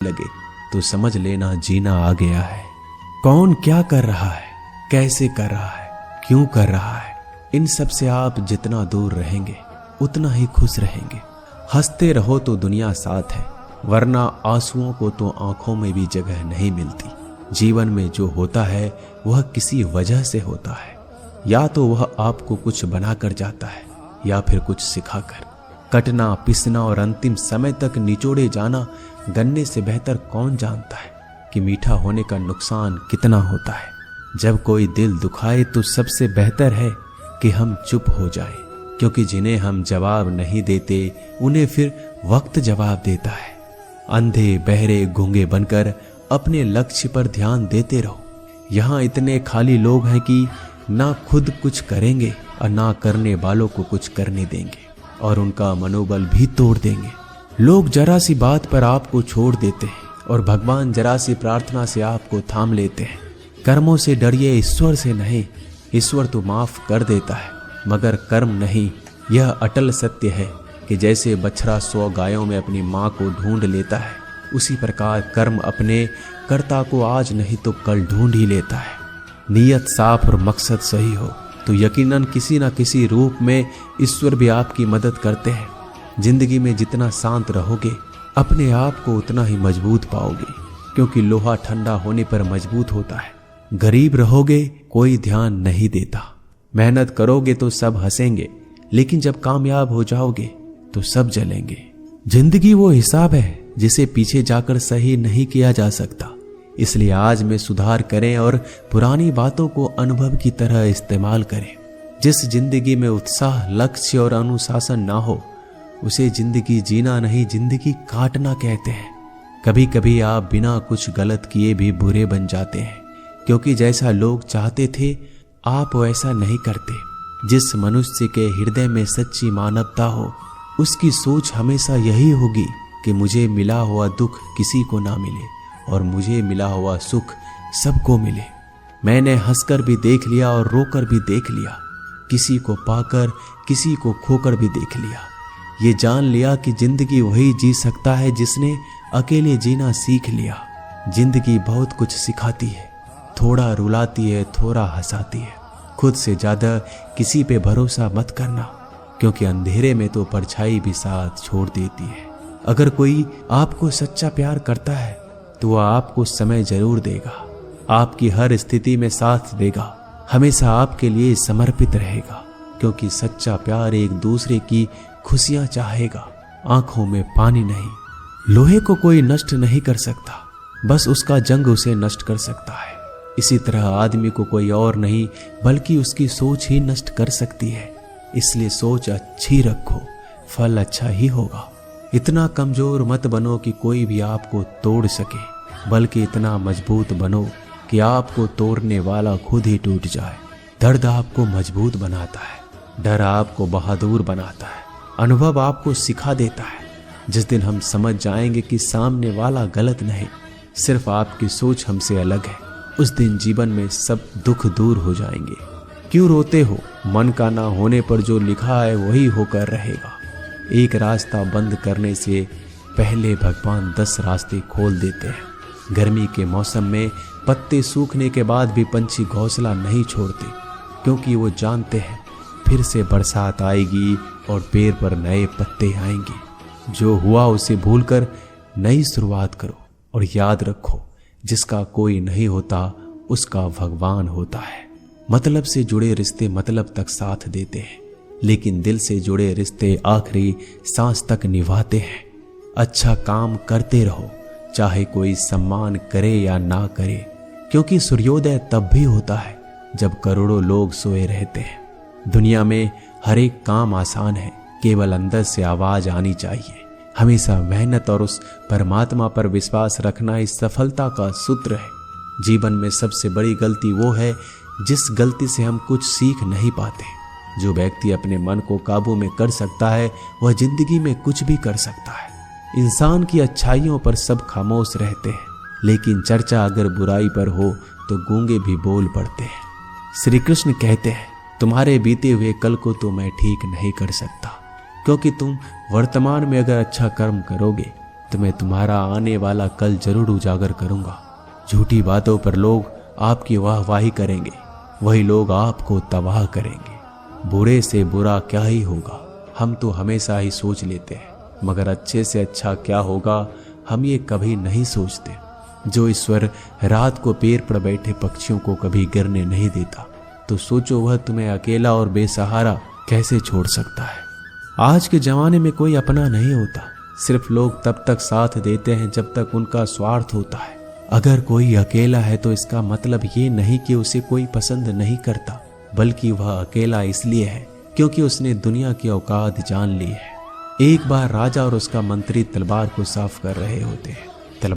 लगे तो समझ लेना जीना आ गया है। कौन क्या कर रहा है, कैसे कर रहा है, क्यों कर रहा है, इन सब से आप जितना दूर रहेंगे उतना ही खुश रहेंगे। हंसते रहो तो दुनिया साथ है, वरना आंसुओं को तो आंखों में भी जगह नहीं मिलती। जीवन में जो होता है वह किसी वजह से होता है, या तो वह आपको कुछ बनाकर जाता है या फिर कुछ सिखाकर। कटना, पिसना और अंतिम समय तक निचोड़े जाना गन्ने से बेहतर कौन जानता है कि मीठा होने का नुकसान कितना होता है। जब कोई दिल दुखाए तो सबसे बेहतर है कि हम चुप हो जाएं, क्योंकि जिन्हें हम जवाब नहीं देते उन्हें फिर वक्त जवाब देता है। अंधे बहरे गूंगे बनकर अपने लक्ष्य पर ध्यान देते रहो। यहाँ इतने खाली लोग हैं कि ना खुद कुछ करेंगे और ना करने वालों को कुछ करने देंगे, और उनका मनोबल भी तोड़ देंगे। लोग जरा सी बात पर आपको छोड़ देते हैं और भगवान जरा सी प्रार्थना से आपको थाम लेते हैं। कर्मों से डरिए, ईश्वर से नहीं। ईश्वर तो माफ कर देता है मगर कर्म नहीं। यह अटल सत्य है कि जैसे बछड़ा 100 गायों में अपनी माँ को ढूंढ लेता है, उसी प्रकार कर्म अपने कर्ता को आज नहीं तो कल ढूंढ ही लेता है। नीयत साफ और मकसद सही हो तो यकीनन किसी न किसी रूप में ईश्वर भी आपकी मदद करते हैं। जिंदगी में जितना शांत रहोगे अपने आप को उतना ही मजबूत पाओगे, क्योंकि लोहा ठंडा होने पर मजबूत होता है। गरीब रहोगे कोई ध्यान नहीं देता, मेहनत करोगे तो सब हंसेंगे, लेकिन जब कामयाब हो जाओगे तो सब जलेंगे। जिंदगी वो हिसाब है जिसे पीछे जाकर सही नहीं किया जा सकता। इसलिए आज में सुधार करें और पुरानी बातों को अनुभव की तरह इस्तेमाल करें। जिस जिंदगी में उत्साह, लक्ष्य और अनुशासन ना हो उसे जिंदगी जीना नहीं, जिंदगी काटना कहते हैं। कभी कभी आप बिना कुछ गलत किए भी बुरे बन जाते हैं, क्योंकि जैसा लोग चाहते थे आप वैसा नहीं करते। जिस मनुष्य के हृदय में सच्ची मानवता हो उसकी सोच हमेशा यही होगी कि मुझे मिला हुआ दुख किसी को ना मिले और मुझे मिला हुआ सुख सबको मिले। मैंने हंसकर भी देख लिया और रोकर भी देख लिया, किसी को पाकर किसी को खोकर भी देख लिया। ये जान लिया कि जिंदगी वही जी सकता है जिसने अकेले जीना सीख लिया। जिंदगी बहुत कुछ सिखाती है, थोड़ा रुलाती है, थोड़ा हंसाती है। खुद से ज्यादा किसी पे भरोसा मत करना, क्योंकि अंधेरे में तो परछाई भी साथ छोड़ देती है। अगर कोई आपको सच्चा प्यार करता है तो वह आपको समय जरूर देगा, आपकी हर स्थिति में साथ देगा, हमेशा आपके लिए समर्पित रहेगा, क्योंकि सच्चा प्यार एक दूसरे की खुशियां चाहेगा, आंखों में पानी नहीं। लोहे को कोई नष्ट नहीं कर सकता, बस उसका जंग उसे नष्ट कर सकता है। इसी तरह आदमी को कोई और नहीं बल्कि उसकी सोच ही नष्ट कर सकती है। इसलिए सोच अच्छी रखो, फल अच्छा ही होगा। इतना कमजोर मत बनो कि कोई भी आपको तोड़ सके, बल्कि इतना मजबूत बनो कि आपको तोड़ने वाला खुद ही टूट जाए। दर्द आपको मजबूत बनाता है, डर आपको बहादुर बनाता है, अनुभव आपको सिखा देता है। जिस दिन हम समझ जाएंगे कि सामने वाला गलत नहीं, सिर्फ आपकी सोच हमसे अलग है, उस दिन जीवन में सब दुख दूर हो जाएंगे। क्यों रोते हो? मन का ना होने पर जो लिखा है वही होकर रहेगा। एक रास्ता बंद करने से पहले भगवान 10 रास्ते खोल देते हैं। गर्मी के मौसम में पत्ते सूखने के बाद भी पंछी घोंसला नहीं छोड़ते, क्योंकि वो जानते हैं फिर से बरसात आएगी और पेड़ पर नए पत्ते आएंगे। जो हुआ उसे भूलकर नई शुरुआत करो और याद रखो, जिसका कोई नहीं होता उसका भगवान होता है। मतलब से जुड़े रिश्ते मतलब तक साथ देते हैं, लेकिन दिल से जुड़े रिश्ते आखिरी सांस तक निभाते हैं। अच्छा काम करते रहो, चाहे कोई सम्मान करे या ना करे, क्योंकि सूर्योदय तब भी होता है जब करोड़ों लोग सोए रहते हैं। दुनिया में हर एक काम आसान है, केवल अंदर से आवाज आनी चाहिए। हमेशा मेहनत और उस परमात्मा पर विश्वास रखना इस सफलता का सूत्र है। जीवन में सबसे बड़ी गलती वो है जिस गलती से हम कुछ सीख नहीं पाते। जो व्यक्ति अपने मन को काबू में कर सकता है वह जिंदगी में कुछ भी कर सकता है। इंसान की अच्छाइयों पर सब खामोश रहते हैं, लेकिन चर्चा अगर बुराई पर हो तो गूंगे भी बोल पड़ते हैं। श्री कृष्ण कहते हैं, तुम्हारे बीते हुए कल को तो मैं ठीक नहीं कर सकता, क्योंकि तुम वर्तमान में अगर अच्छा कर्म करोगे तो मैं तुम्हारा आने वाला कल जरूर उजागर करूंगा। झूठी बातों पर लोग आपकी वाहवाही करेंगे, वही लोग आपको तबाह करेंगे। बुरे से बुरा क्या ही होगा, हम तो हमेशा ही सोच लेते हैं, मगर अच्छे से अच्छा क्या होगा हम ये कभी नहीं सोचते। जो ईश्वर रात को पेड़ पर बैठे पक्षियों को कभी गिरने नहीं देता, तो सोचो वह तुम्हें अकेला और बेसहारा कैसे छोड़ सकता है। आज के जमाने में कोई अपना नहीं होता, सिर्फ लोग तब तक साथ देते हैं जब तक उनका स्वार्थ होता है। अगर कोई अकेला है तो इसका मतलब ये नहीं कि उसे कोई पसंद नहीं करता, बल्कि वह अकेला इसलिए है क्योंकि उसने दुनिया की औकात जान ली है। एक बार राजा और उसका मंत्री तलवार को साफ कर रहे होते हैं।